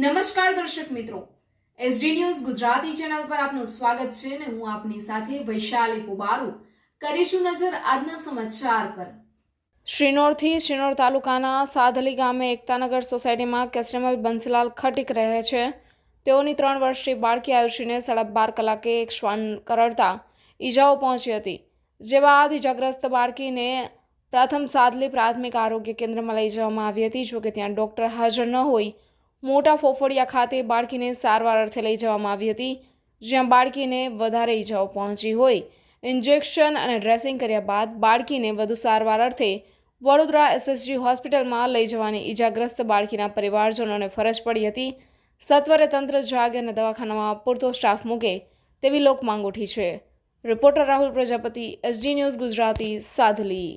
નમસ્કાર દર્શક મિત્રો, એસડી ન્યૂઝ ગુજરાતી ચેનલ પર આપનું સ્વાગત છે અને હું આપની સાથે વૈશાલી પુબારુ. કરીશું નજર આજના સમાચાર પર. શ્રીનોરથી શ્રીનોર તાલુકાના સાધલી ગામે એકતાનગર સોસાયટીમાં કેસ્ટમલ બંસીલાલ ખટીક રહે છે. તેઓની 3 વર્ષની બાળકી આયુષીને 12:30 કલાકે એક શ્વાન કરડતા ઈજાઓ પહોંચી હતી. જે બાદ ઈજાગ્રસ્ત બાળકીને પ્રથમ સાધલી પ્રાથમિક આરોગ્ય કેન્દ્રમાં લઈ જવામાં આવી હતી. જોકે ત્યાં ડોક્ટર હાજર ન હોય મોટા ફોફડિયા ખાતે બાળકીને સારવાર અર્થે લઈ જવામાં આવી હતી, જ્યાં બાળકીને વધારે ઈજાઓ પહોંચી હોય. ઇન્જેક્શન અને ડ્રેસિંગ કર્યા બાદ બાળકીને વધુ સારવાર અર્થે વડોદરા એસએસજી હોસ્પિટલમાં લઈ જવાની ઈજાગ્રસ્ત બાળકીના પરિવારજનોને ફરજ પડી હતી. સત્વરે તંત્ર જાગે અને દવાખાનામાં પૂરતો સ્ટાફ મૂકે તેવી લોકમાંગ ઉઠી છે. Reporter Rahul Prajapati, SD news Gujarati, Sadhli.